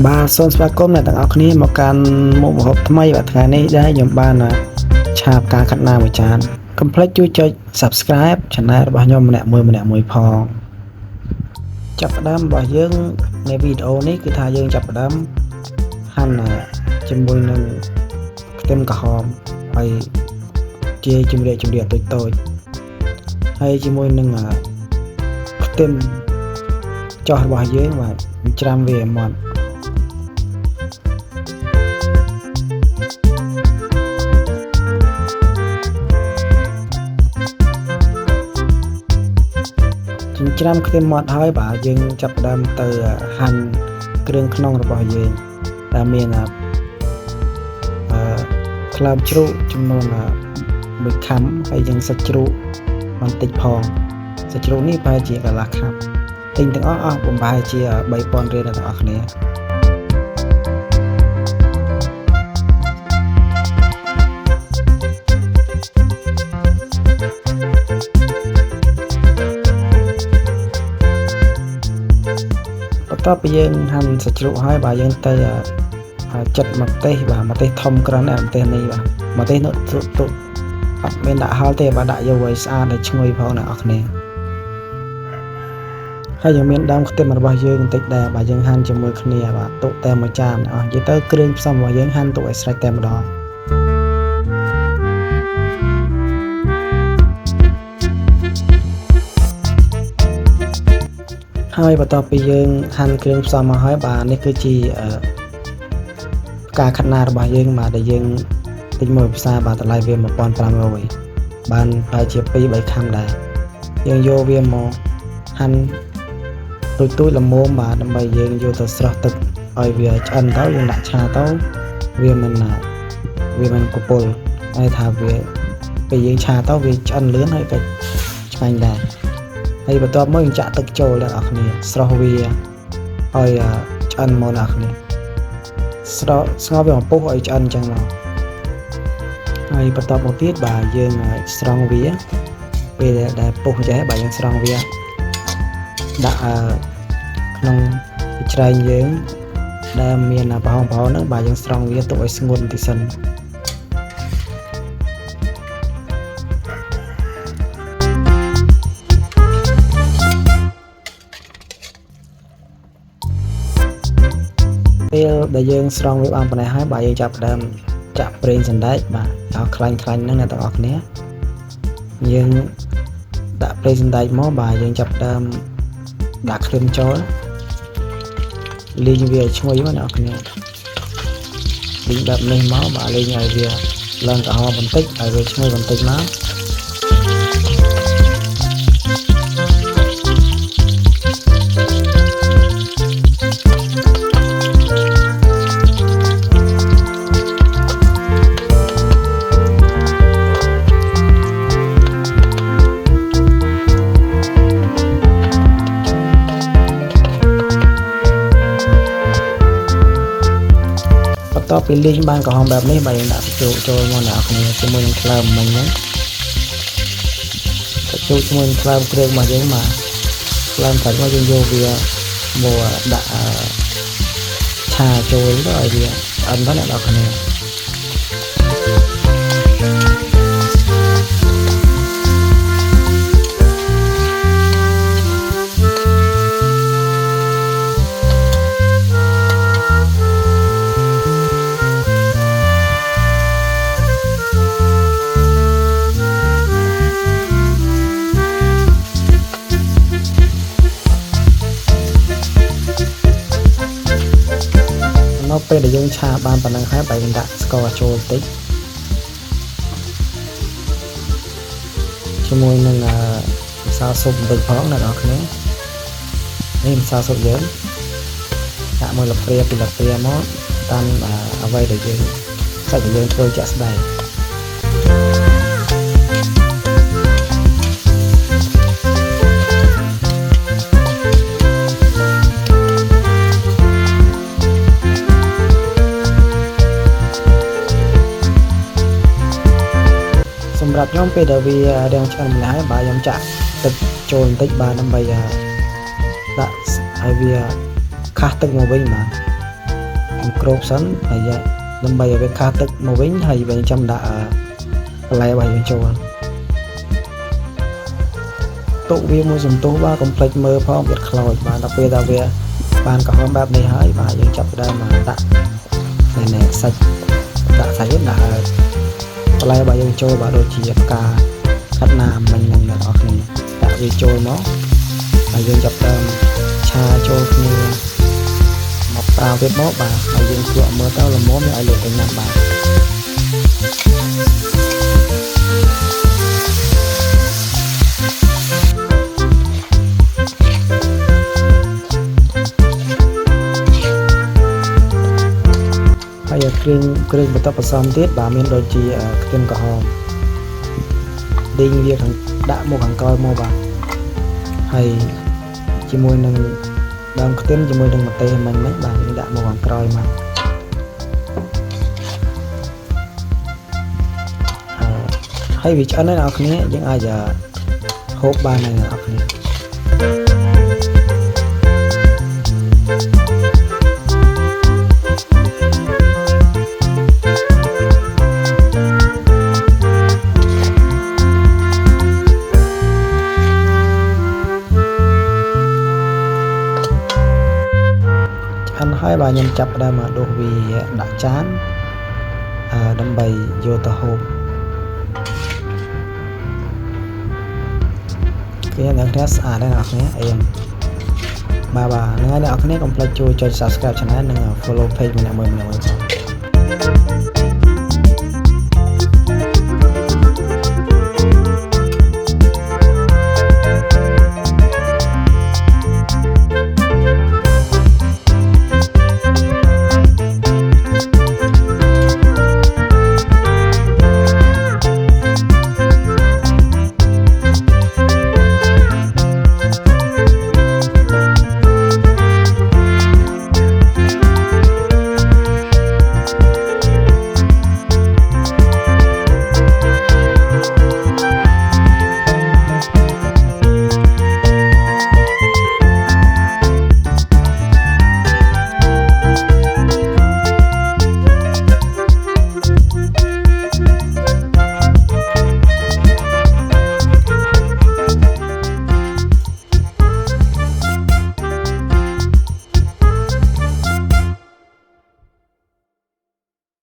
បាទសូមស្វាគមន៍អ្នកទាំងអស់គ្នាមកកាន់មុខម្ហូបថ្មីបាទថ្ងៃនេះដែរខ្ញុំបានឆាបការខាត់ណាមួយចានកុំភ្លេចជួយចុច Subscribe Channel របស់ខ្ញុំម្នាក់មួយផងចាប់ផ្ដើមរបស់យើងในវីដេអូនេះគឺថាយើងចាប់ផ្ដើមហាន់ជាមួយនឹងខ្ទឹមក្រហមហើយជាជំរាបតូចហើយជាមួយនឹងខ្ទឹមចុះរបស់យើងបាទច្រាំវាឲ្យម៉ត់ច្រាំខ្ទឹមម៉ត់ហើយបាទយើងចាប់ផ្ដើមទៅហាន់គ្រឿងក្នុងរបស់យើងដែលមានក្លើបជ្រូកចំនួន1ខាំហើយយើងសាច់ជ្រូកបន្តិចផងសាច់ជ្រូកនេះប្រហែលជាកន្លះខាំទិញទាំងអស់បំប្រហែលជា 3000 រៀលទាំងអស់គ្នាបន្ទាប់ពីយើងហាន់សាច់ជ្រូកហើយបាទយើងទៅចិតម្ទេសបាទម្ទេសធំក្រាន់ណាស់ម្ទេសនេះបាទម្ទេសនោះទុកអត់មានដាក់ហល់ទេបាទដាក់យកឲ្យស្អាតឲ្យឈ្ងុយផងអ្នកនរគ្នាហើយយើងមានដើមខ្ទឹមរបស់យើងបន្តិចដែរបាទយើងហាន់ជាមួយគ្នាបាទទុកតែមួយចានអស់និយាយទៅគ្រឿងផ្សំរបស់យើងហាន់ទុកឲ្យស្រេចតែម្ដងហើយបន្ទាប់ពីយើងហាន់គ្រឿងផ្សំមកហើយបាទនេះគឺជាការខាត់ណារបស់យើងបាទដែលយើងទិញមកផ្សារបាទតម្លៃវា 1500 បានប្រហែលជា 2-3 ខាំដែរយើងយកវាមកហាន់ទូចល្មមបាទដើម្បីយើងយកទៅស្រោះទឹកឲ្យវាឆ្អិនទៅយើងដាក់ឆាទៅវាមិនកពុលហើយថាវាពេលយើងឆាទៅវាឆ្អិនលឿនហើយក៏ឆ្ងាញ់ដែរហើយបន្ទាប់មកយើងចាក់ទឹកចូលអ្នកនរគ្នាស្រោះវាឲ្យឆ្អិនមកអ្នកនរគ្នាស្ងោរវាបំពុះឲ្យឆ្អិនអញ្ចឹងមកហើយបន្ទាប់មកទៀតបាទយើងស្រង់វាពេលដែលពុះចេះបាទយើងស្រង់វាដាក់ក្នុងច្រែងយើងដែលមានប្រហោងហ្នឹងបាទយើងស្រង់វាទុកឲ្យស្ងួតបន្តិចសិនពេលដែលយើងស្រង់វាបានប៉ុណ្ណេះហើយបាទយើងចាប់ផ្ដើមចាក់ប្រេងសណ្ដែកបាទឲ្យខ្លាញ់ហ្នឹងអ្នកទាំងអស់គ្នាយើងដាក់ប្រេងសណ្ដែកមកបាទយើងចាប់ផ្ដើមដាក់ខ្ទឹមចូលលីងវាឲ្យឈ្ងុយមកអ្នកគ្នាលីងបែបនេះមកបាទលីងឲ្យវាឡើងក្រហមបន្តិចឲ្យវាឈ្ងុយបន្តិចមកតទៅពីលីងបានក្រហមបែបនេះបាទយើងដាក់សាច់ជ្រូកចូលមកអ្នកគ្នាជាមួយនឹងខ្លើមមិញហ្នឹងសាច់ជ្រូកជាមួយនឹងខ្លើមគ្រឿងរបស់យើងមកខ្លើមតែមកយើងយកវាមកដាក់ឆាចូលទៅឲ្យវាឆ្អិនទៅអ្នកគ្នានៅពេលដែលយើងឆាបានប៉ុណ្ណឹងហើយបាទយើងដាក់ស្ករចូលបន្តិចជាមួយនឹងម្សៅស៊ុបបន្តិចផងអ្នកនរគ្នានេះម្សៅស៊ុបយើងដាក់មួយលព្រាពីលព្រាមកតាមអ្វីដែលយើងសាច់ដែលយើងធ្វើជាក់ស្ដែងសម្រាប់ខ្ញុំពេលដែលវារាងឆ្អិនម្ល៉េះហើយបាទខ្ញុំចាក់ទឹកចូលបន្តិចបាទដើម្បីដាក់ឲ្យវាខះទឹកមកវិញបាទ ក្របសិនហើយដើម្បីឲ្យវាខាទឹកមកវិញហើយយើងចាំដាក់បន្លែរបស់យើងចូលទុកវាមួយសន្ទុះបាទកុំភ្លេចមើលផងវាខ្លោចបាទដល់ពេលថាវាបានក្រហមបែបនេះហើយបាទយើងចាប់ផ្ដើមមកដាក់នេះសាច់ដាក់សាច់ដាក់បន្លែរបស់យើងចូលបាទដូចជាផ្កាខាត់ណាមិញហ្នឹងអ្នកនរគ្នាដាក់វាចូលមកហើយយើងចាប់ផ្ដើមឆាចូលគ្នាមកប្រើវាមកបាទហើយយើងភ្លក់មើលទៅល្មមឲ្យលើកទៅញ៉ាំបាទហើយគ្រឿងបន្ទាប់បន្សំទៀតបាទមានដូចជាខ្ទឹមក្រហមដេញវាខាងដាក់មកខាងក្រោយមកបាទហើយជាមួយនឹងដើមខ្ទឹមជាមួយនឹងម្ទេសមិញហ្នឹងបាទយើងដាក់មកខាងក្រោយមកហើយវាឆ្អិនហើយអ្នកនរគ្នាយើងអាចហូបបានហើយអ្នកនរគ្នាហើយបាទខ្ញុំចាប់ផ្ដើមមកដួសវាដាក់ចានដើម្បីយកទៅហូបគេអ្នកនរស្អាតដែរអ្នកនរអៀងបាទហ្នឹងហើយអ្នកនរកុំភ្លេចជួយចុច Subscribe Channel និង Follow Page ម្នាក់មួយផង